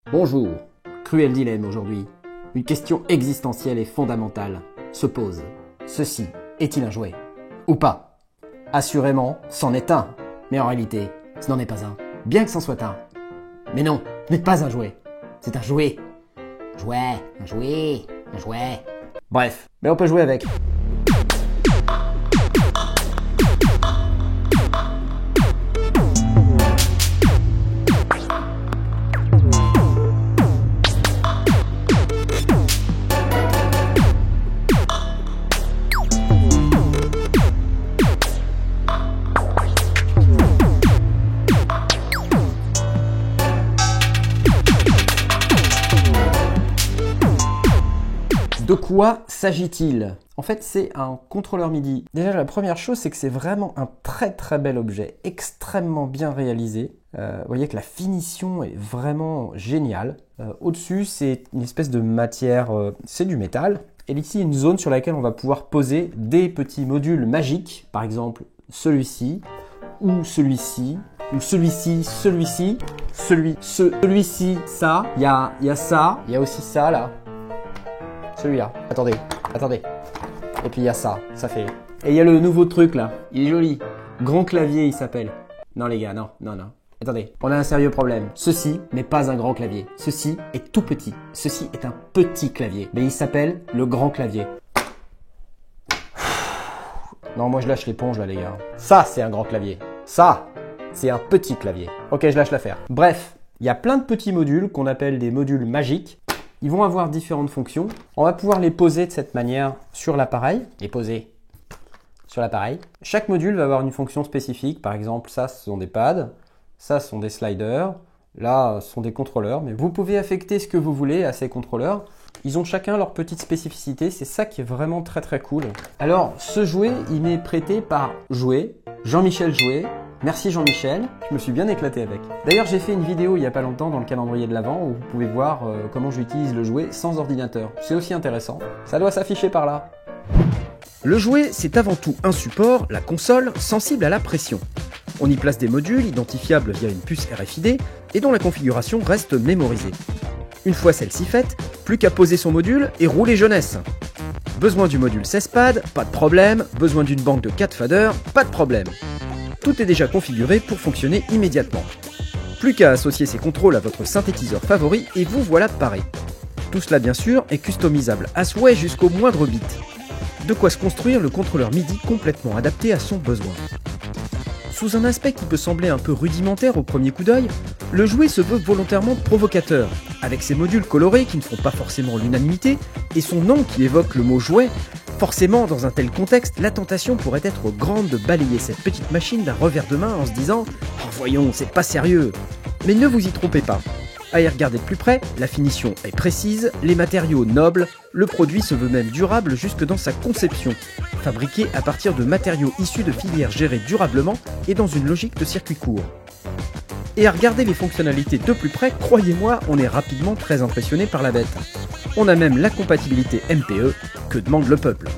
Bonjour, cruel dilemme aujourd'hui. Une question existentielle et fondamentale se pose. Ceci est-il un jouet? Ou pas? Assurément, c'en est un. Mais en réalité, ce n'en est pas un. Bien que c'en soit un. Mais non, ce n'est pas un jouet. C'est un jouet. Jouet, un jouet, un jouet. Bref, mais on peut jouer avec. De quoi s'agit-il? En fait, c'est un contrôleur MIDI. Déjà, la première chose, c'est que c'est vraiment un très bel objet, extrêmement bien réalisé. Vous voyez que la finition est vraiment géniale. Au-dessus, c'est une espèce de matière, c'est du métal. Et ici, une zone sur laquelle on va pouvoir poser des petits modules magiques. Par exemple, celui-ci, ou celui-ci, ou celui-ci, celui-ci, celui-ci, ça. Il y a ça, il y a aussi ça, là. Celui-là. Attendez. Et puis il y a ça fait. Et il y a le nouveau truc là. Il est joli. Grand clavier il s'appelle. Non les gars, non. Attendez, on a un sérieux problème. Ceci n'est pas un grand clavier. Ceci est tout petit. Ceci est un petit clavier. Mais il s'appelle le grand clavier. Non, moi je lâche l'éponge là les gars. Ça c'est un grand clavier. Ça, c'est un petit clavier. Ok, je lâche l'affaire. Bref, il y a plein de petits modules qu'on appelle des modules magiques. Ils vont avoir différentes fonctions. On va pouvoir les poser de cette manière sur l'appareil. Les poser sur l'appareil. Chaque module va avoir une fonction spécifique. Par exemple, ça, ce sont des pads. Ça, ce sont des sliders. Là, ce sont des contrôleurs. Mais vous pouvez affecter ce que vous voulez à ces contrôleurs. Ils ont chacun leur petite spécificité. C'est ça qui est vraiment très cool. Alors, ce jouet, il m'est prêté par Jouet, Jean-Michel Jouet. Merci Jean-Michel, je me suis bien éclaté avec. D'ailleurs, j'ai fait une vidéo il n'y a pas longtemps dans le calendrier de l'Avent où vous pouvez voir comment j'utilise le jouet sans ordinateur. C'est aussi intéressant. Ça doit s'afficher par là. Le jouet, c'est avant tout un support, la console, sensible à la pression. On y place des modules identifiables via une puce RFID et dont la configuration reste mémorisée. Une fois celle-ci faite, plus qu'à poser son module et rouler jeunesse. Besoin du module 16 pads, pas de problème. Besoin d'une banque de 4 faders, pas de problème. Tout est déjà configuré pour fonctionner immédiatement. Plus qu'à associer ces contrôles à votre synthétiseur favori et vous voilà paré. Tout cela bien sûr est customisable à souhait jusqu'au moindre bit. De quoi se construire le contrôleur MIDI complètement adapté à son besoin. Sous un aspect qui peut sembler un peu rudimentaire au premier coup d'œil, le jouet se veut volontairement provocateur, avec ses modules colorés qui ne font pas forcément l'unanimité, et son nom qui évoque le mot jouet. Forcément, dans un tel contexte, la tentation pourrait être grande de balayer cette petite machine d'un revers de main en se disant « Oh voyons, c'est pas sérieux !» Mais ne vous y trompez pas. À y regarder de plus près, la finition est précise, les matériaux nobles, le produit se veut même durable jusque dans sa conception, fabriqué à partir de matériaux issus de filières gérées durablement et dans une logique de circuit court. Et à regarder les fonctionnalités de plus près, croyez-moi, on est rapidement très impressionné par la bête. On a même la compatibilité MPE, que demande le peuple.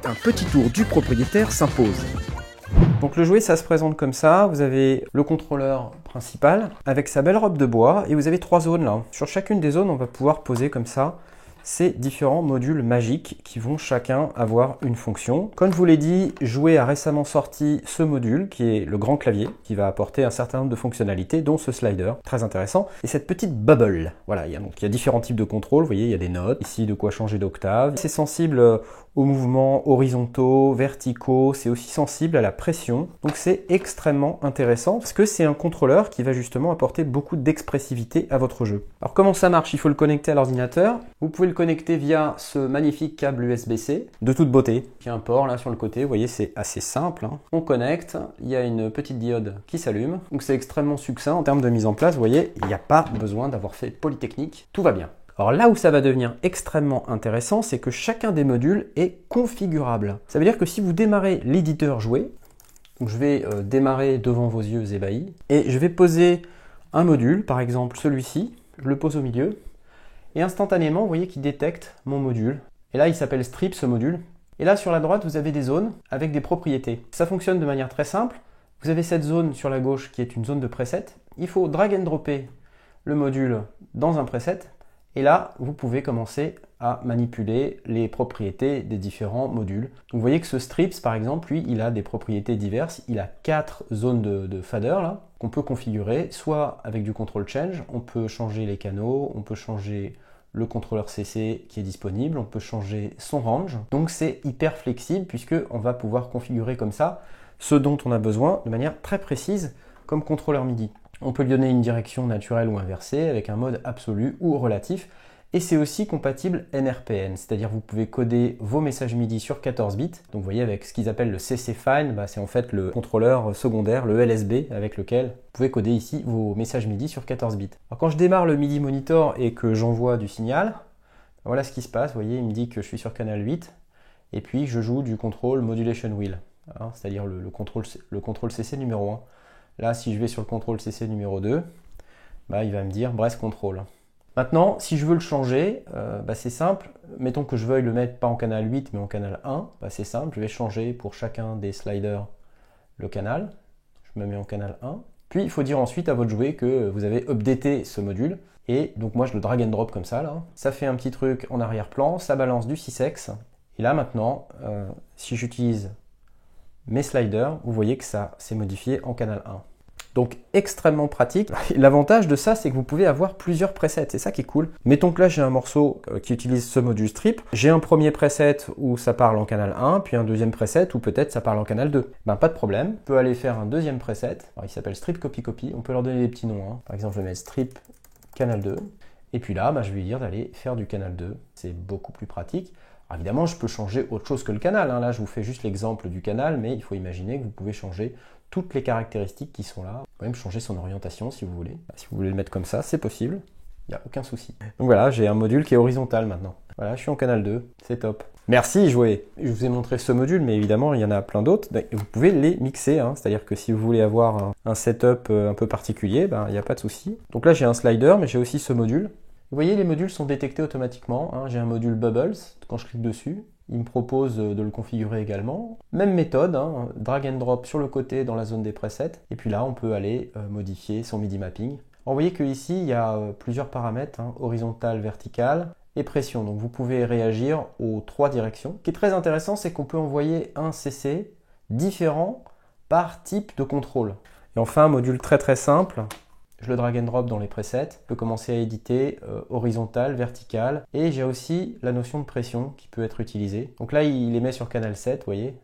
Un petit tour du propriétaire s'impose. Donc le jouet, ça se présente comme ça. Vous avez le contrôleur principal avec sa belle robe de bois et vous avez 3 zones là. Sur chacune des zones, on va pouvoir poser comme ça ces différents modules magiques qui vont chacun avoir une fonction. Comme je vous l'ai dit, Jouet a récemment sorti ce module qui est le grand clavier qui va apporter un certain nombre de fonctionnalités dont ce slider, très intéressant, et cette petite bubble. Voilà, il y a différents types de contrôles, vous voyez, il y a des notes, ici de quoi changer d'octave. C'est sensible aux mouvements horizontaux, verticaux, c'est aussi sensible à la pression. Donc c'est extrêmement intéressant parce que c'est un contrôleur qui va justement apporter beaucoup d'expressivité à votre jeu. Alors comment ça marche? Il faut le connecter à l'ordinateur. Vous pouvez le connecter via ce magnifique câble USB-C de toute beauté. Il y a un port là sur le côté, vous voyez, c'est assez simple. On connecte, il y a une petite diode qui s'allume. Donc c'est extrêmement succinct en termes de mise en place. Vous voyez, il n'y a pas besoin d'avoir fait Polytechnique, tout va bien. Alors là où ça va devenir extrêmement intéressant, c'est que chacun des modules est configurable. Ça veut dire que si vous démarrez l'éditeur Jouet, donc je vais démarrer devant vos yeux ébahis, et je vais poser un module, par exemple celui-ci, je le pose au milieu, et instantanément, vous voyez qu'il détecte mon module. Et là, il s'appelle Strip, ce module. Et là, sur la droite, vous avez des zones avec des propriétés. Ça fonctionne de manière très simple. Vous avez cette zone sur la gauche qui est une zone de preset. Il faut drag and dropper le module dans un preset. Et là, vous pouvez commencer à manipuler les propriétés des différents modules. Donc, vous voyez que ce strips, par exemple, lui, il a des propriétés diverses. Il a 4 zones de fader là qu'on peut configurer, soit avec du control change, on peut changer les canaux, on peut changer le contrôleur CC qui est disponible, on peut changer son range. Donc c'est hyper flexible puisque on va pouvoir configurer comme ça ce dont on a besoin de manière très précise comme contrôleur MIDI. On peut lui donner une direction naturelle ou inversée avec un mode absolu ou relatif. Et c'est aussi compatible NRPN, c'est-à-dire vous pouvez coder vos messages MIDI sur 14 bits. Donc vous voyez avec ce qu'ils appellent le CC File, c'est en fait le contrôleur secondaire, le LSB, avec lequel vous pouvez coder ici vos messages MIDI sur 14 bits. Alors quand je démarre le MIDI Monitor et que j'envoie du signal, voilà ce qui se passe. Vous voyez, il me dit que je suis sur canal 8 et puis je joue du contrôle Modulation Wheel, c'est-à-dire le contrôle CC numéro 1. Là, si je vais sur le contrôle CC numéro 2, il va me dire Breath Control. Maintenant, si je veux le changer, c'est simple. Mettons que je veuille le mettre pas en canal 8 mais en canal 1, c'est simple. Je vais changer pour chacun des sliders le canal. Je me mets en canal 1. Puis il faut dire ensuite à votre jouet que vous avez updaté ce module. Et donc moi je le drag and drop comme ça là. Ça fait un petit truc en arrière-plan, ça balance du 6x. Et là maintenant, si j'utilise mes sliders, vous voyez que ça s'est modifié en canal 1. Donc extrêmement pratique. L'avantage de ça, c'est que vous pouvez avoir plusieurs presets. C'est ça qui est cool. Mettons que là, j'ai un morceau qui utilise ce module strip. J'ai un premier preset où ça parle en canal 1, puis un deuxième preset où peut-être ça parle en canal 2. Pas de problème. On peut aller faire un deuxième preset. Alors, il s'appelle strip copy copy. On peut leur donner des petits noms. Par exemple, je vais mettre strip canal 2. Et puis là, je vais lui dire d'aller faire du canal 2. C'est beaucoup plus pratique. Alors, évidemment, je peux changer autre chose que le canal. Là, je vous fais juste l'exemple du canal, mais il faut imaginer que vous pouvez changer toutes les caractéristiques qui sont là. Vous pouvez même changer son orientation si vous voulez. Si vous voulez le mettre comme ça, c'est possible. Il n'y a aucun souci. Donc voilà, j'ai un module qui est horizontal maintenant. Voilà, je suis en canal 2. C'est top. Merci, jouet. Je vous ai montré ce module, mais évidemment, il y en a plein d'autres. Vous pouvez les mixer. C'est-à-dire que si vous voulez avoir un setup un peu particulier, il n'y a pas de souci. Donc là, j'ai un slider, mais j'ai aussi ce module. Vous voyez, les modules sont détectés automatiquement. J'ai un module Bubbles. Quand je clique dessus, il me propose de le configurer également. Même méthode, drag and drop sur le côté dans la zone des presets. Et puis là, on peut aller modifier son MIDI mapping. Alors, vous voyez qu'ici, il y a plusieurs paramètres, horizontal, vertical et pression. Donc vous pouvez réagir aux 3 directions. Ce qui est très intéressant, c'est qu'on peut envoyer un CC différent par type de contrôle. Et enfin, un module très très simple. Je le drag and drop dans les presets. Je peux commencer à éditer horizontal, vertical. Et j'ai aussi la notion de pression qui peut être utilisée. Donc là, il les met sur canal 7, vous voyez.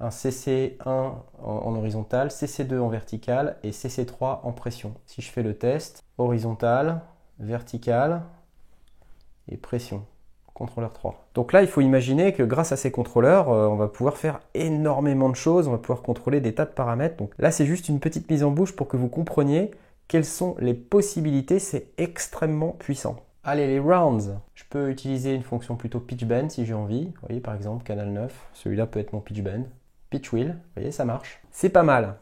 Un CC1 en horizontal, CC2 en vertical et CC3 en pression. Si je fais le test, horizontal, vertical et pression. Contrôleur 3. Donc là, il faut imaginer que grâce à ces contrôleurs, on va pouvoir faire énormément de choses. On va pouvoir contrôler des tas de paramètres. Donc là, c'est juste une petite mise en bouche pour que vous compreniez quelles sont les possibilités. C'est extrêmement puissant. Allez, les rounds. Je peux utiliser une fonction plutôt pitch bend si j'ai envie. Vous voyez, par exemple, canal 9. Celui-là peut être mon pitch bend. Pitch wheel. Vous voyez, ça marche. C'est pas mal.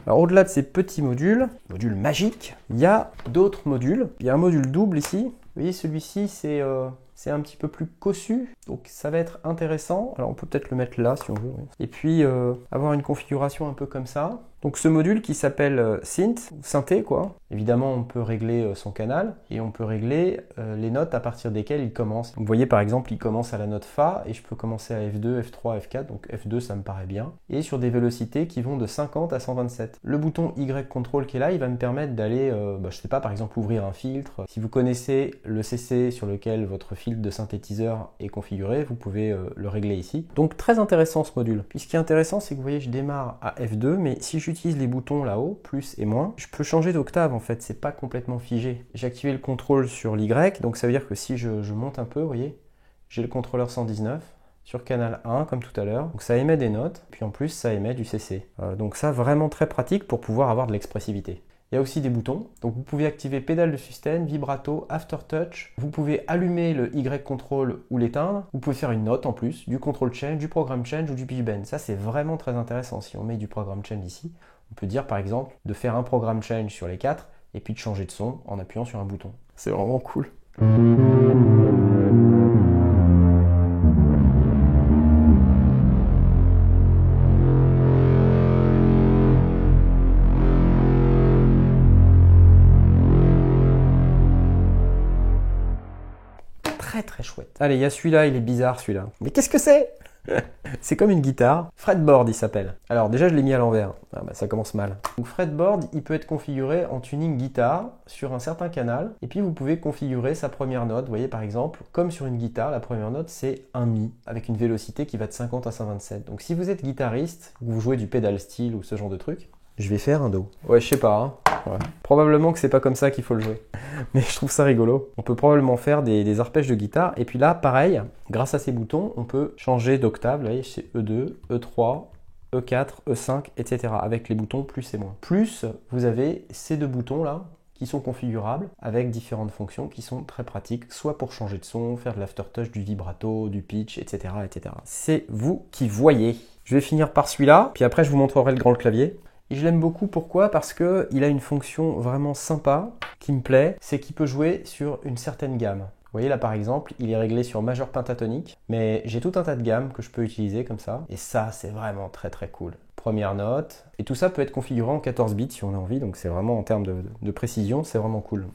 Alors au-delà de ces petits modules magiques, il y a d'autres modules. Il y a un module double ici. Vous voyez, celui-ci, c'est un petit peu plus cossu, donc ça va être intéressant. Alors on peut peut-être le mettre là si on veut. Oui. Et puis avoir une configuration un peu comme ça. Donc ce module qui s'appelle synth, ou synthé quoi. Évidemment on peut régler son canal et on peut régler les notes à partir desquelles il commence. Donc, vous voyez par exemple il commence à la note Fa et je peux commencer à F2, F3, F4, donc F2 ça me paraît bien. Et sur des vélocités qui vont de 50 à 127. Le bouton Y control qui est là, il va me permettre d'aller, je sais pas, par exemple ouvrir un filtre. Si vous connaissez le CC sur lequel votre filtre de synthétiseur est configuré, vous pouvez le régler ici. Donc très intéressant ce module. Puis ce qui est intéressant, c'est que vous voyez, je démarre à F2, mais si j'utilise les boutons là-haut, plus et moins, je peux changer d'octave en fait, c'est pas complètement figé. J'ai activé le contrôle sur l'Y, donc ça veut dire que si je monte un peu, vous voyez, j'ai le contrôleur 119 sur canal 1 comme tout à l'heure, donc ça émet des notes, puis en plus ça émet du CC. Donc ça vraiment très pratique pour pouvoir avoir de l'expressivité. Il y a aussi des boutons, donc vous pouvez activer pédale de sustain, vibrato, aftertouch, vous pouvez allumer le Y control ou l'éteindre, vous pouvez faire une note en plus, du control change, du programme change ou du pitch bend. Ça c'est vraiment très intéressant. Si on met du programme change ici, on peut dire par exemple de faire un programme change sur les 4 et puis de changer de son en appuyant sur un bouton. C'est vraiment cool. très très chouette. Allez, il y a celui-là, il est bizarre celui-là. Mais qu'est-ce que c'est? C'est comme une guitare. Fretboard, il s'appelle. Alors déjà, je l'ai mis à l'envers. Ah bah, ça commence mal. Donc fretboard, il peut être configuré en tuning guitare sur un certain canal. Et puis vous pouvez configurer sa première note. Vous voyez par exemple, comme sur une guitare, la première note c'est un mi avec une vélocité qui va de 50 à 127. Donc si vous êtes guitariste, vous jouez du pedal steel ou ce genre de truc, je vais faire un do. Ouais, je sais pas. Hein. Ouais. Probablement que c'est pas comme ça qu'il faut le jouer. Mais je trouve ça rigolo. On peut probablement faire des arpèges de guitare. Et puis là, pareil, grâce à ces boutons, on peut changer d'octave. Vous voyez, c'est E2, E3, E4, E5, etc. Avec les boutons plus et moins. Plus, vous avez ces deux boutons là qui sont configurables avec différentes fonctions qui sont très pratiques, soit pour changer de son, faire de l'aftertouch, du vibrato, du pitch, etc. etc. C'est vous qui voyez. Je vais finir par celui-là, puis après je vous montrerai le grand clavier. Et je l'aime beaucoup, pourquoi? Parce qu'il a une fonction vraiment sympa qui me plaît, c'est qu'il peut jouer sur une certaine gamme. Vous voyez là par exemple, il est réglé sur majeur pentatonique, mais j'ai tout un tas de gammes que je peux utiliser comme ça, et ça c'est vraiment très très cool. Première note, et tout ça peut être configuré en 14 bits si on a envie, donc c'est vraiment en termes de précision, c'est vraiment cool.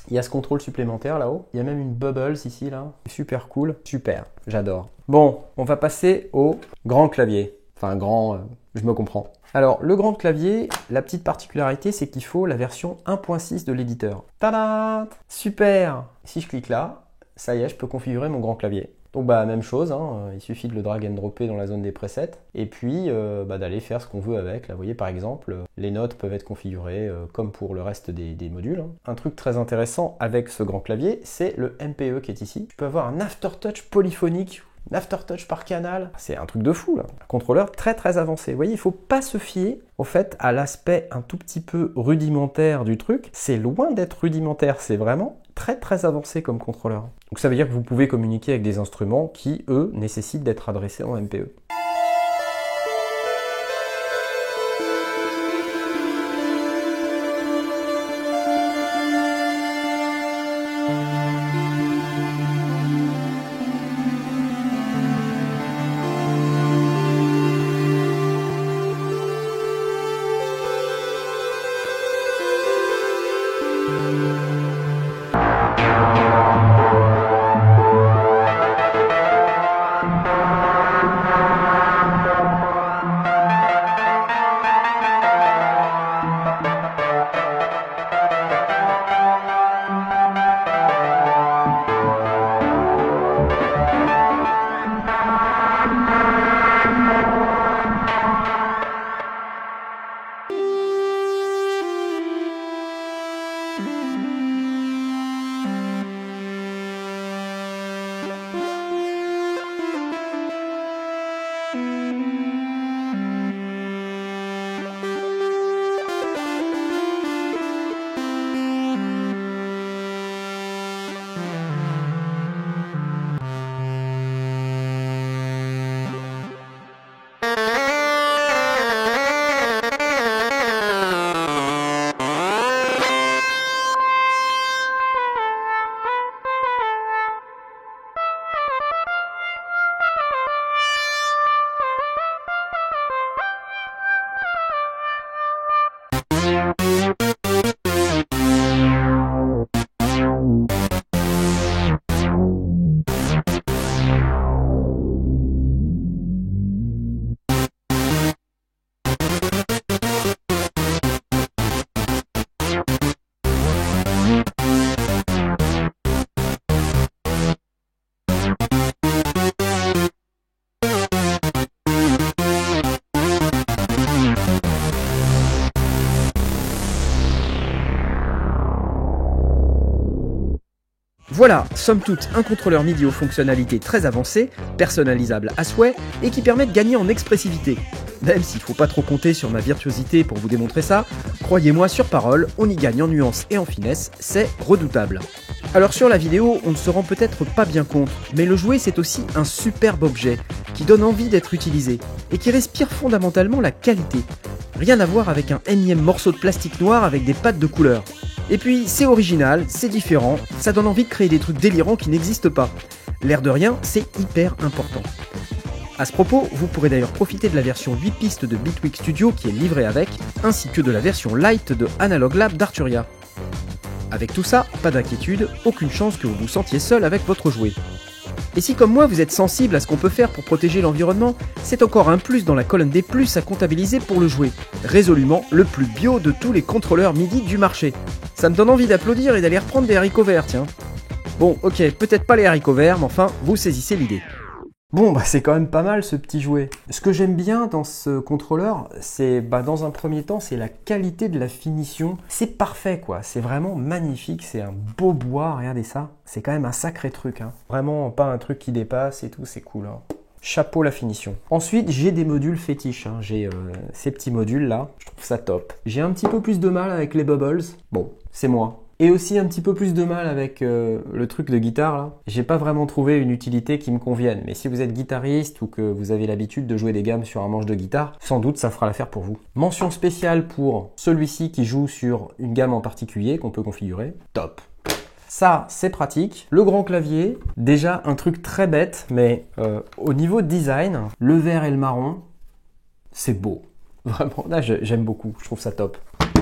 Il y a ce contrôle supplémentaire là-haut, il y a même une bubbles ici là, super cool, super, j'adore. Bon, on va passer au grand clavier, enfin grand, je me comprends. Alors, le grand clavier, la petite particularité, c'est qu'il faut la version 1.6 de l'éditeur. Tada! Super! Si je clique là, ça y est, je peux configurer mon grand clavier. Donc, bah, même chose, hein, il suffit de le drag and dropper dans la zone des presets, et puis d'aller faire ce qu'on veut avec. Là, vous voyez, par exemple, les notes peuvent être configurées comme pour le reste des modules. Hein. Un truc très intéressant avec ce grand clavier, c'est le MPE qui est ici. Je peux avoir un aftertouch polyphonique, l'aftertouch par canal, c'est un truc de fou là. Un contrôleur très très avancé. Vous voyez, il ne faut pas se fier au fait à l'aspect un tout petit peu rudimentaire du truc. C'est loin d'être rudimentaire, c'est vraiment très très avancé comme contrôleur. Donc ça veut dire que vous pouvez communiquer avec des instruments qui, eux, nécessitent d'être adressés en MPE. Voilà, somme toute, un contrôleur MIDI aux fonctionnalités très avancées, personnalisable à souhait et qui permet de gagner en expressivité. Même s'il ne faut pas trop compter sur ma virtuosité pour vous démontrer ça, croyez-moi sur parole, on y gagne en nuances et en finesse, c'est redoutable. Alors sur la vidéo, on ne se rend peut-être pas bien compte, mais le jouet c'est aussi un superbe objet, qui donne envie d'être utilisé, et qui respire fondamentalement la qualité. Rien à voir avec un énième morceau de plastique noir avec des pattes de couleur. Et puis c'est original, c'est différent, ça donne envie de créer des trucs délirants qui n'existent pas. L'air de rien, c'est hyper important. À ce propos, vous pourrez d'ailleurs profiter de la version 8 pistes de Bitwig Studio qui est livrée avec, ainsi que de la version light de Analog Lab d'Arturia. Avec tout ça, pas d'inquiétude, aucune chance que vous vous sentiez seul avec votre jouet. Et si comme moi vous êtes sensible à ce qu'on peut faire pour protéger l'environnement, c'est encore un plus dans la colonne des plus à comptabiliser pour le jouet. Résolument le plus bio de tous les contrôleurs MIDI du marché. Ça me donne envie d'applaudir et d'aller reprendre des haricots verts, tiens. Bon, ok, peut-être pas les haricots verts, mais enfin, vous saisissez l'idée. Bon, bah c'est quand même pas mal ce petit jouet. Ce que j'aime bien dans ce contrôleur, c'est dans un premier temps, c'est la qualité de la finition. C'est parfait quoi, c'est vraiment magnifique, c'est un beau bois, regardez ça. C'est quand même un sacré truc, hein. Vraiment pas un truc qui dépasse et tout, c'est cool, hein. Chapeau la finition. Ensuite, j'ai des modules fétiches, hein. J'ai ces petits modules là, je trouve ça top. J'ai un petit peu plus de mal avec les bubbles, bon, c'est moi. Et aussi un petit peu plus de mal avec le truc de guitare là. J'ai pas vraiment trouvé une utilité qui me convienne. Mais si vous êtes guitariste ou que vous avez l'habitude de jouer des gammes sur un manche de guitare, sans doute ça fera l'affaire pour vous. Mention spéciale pour celui-ci qui joue sur une gamme en particulier qu'on peut configurer. Top. Ça, c'est pratique. Le grand clavier, déjà un truc très bête, mais au niveau design, le vert et le marron, c'est beau. Vraiment, là j'aime beaucoup, je trouve ça top.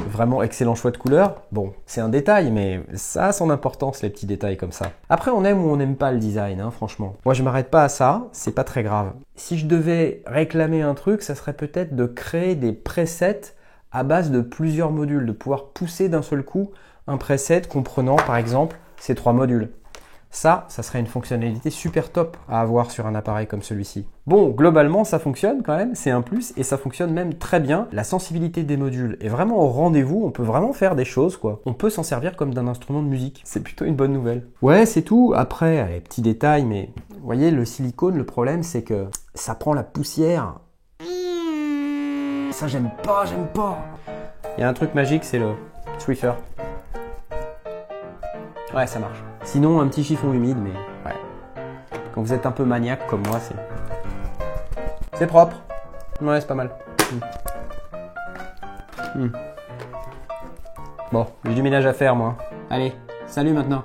Vraiment excellent choix de couleur. Bon, c'est un détail, mais ça a son importance, les petits détails comme ça. Après, on aime ou on n'aime pas le design, hein, franchement. Moi, je m'arrête pas à ça, c'est pas très grave. Si je devais réclamer un truc, ça serait peut-être de créer des presets à base de plusieurs modules, de pouvoir pousser d'un seul coup un preset comprenant, par exemple, ces 3 modules. Ça serait une fonctionnalité super top à avoir sur un appareil comme celui-ci. Bon, globalement, ça fonctionne quand même, c'est un plus, et ça fonctionne même très bien. La sensibilité des modules est vraiment au rendez-vous, on peut vraiment faire des choses, quoi. On peut s'en servir comme d'un instrument de musique. C'est plutôt une bonne nouvelle. Ouais, c'est tout. Après, allez, petits détails, mais vous voyez, le silicone, le problème, c'est que ça prend la poussière. Ça, j'aime pas. Il y a un truc magique, c'est le Swiffer. Ouais, ça marche. Sinon, un petit chiffon humide, mais ouais. Quand vous êtes un peu maniaque comme moi, c'est propre. Ouais, c'est pas mal. Bon, j'ai du ménage à faire, moi. Allez, salut maintenant.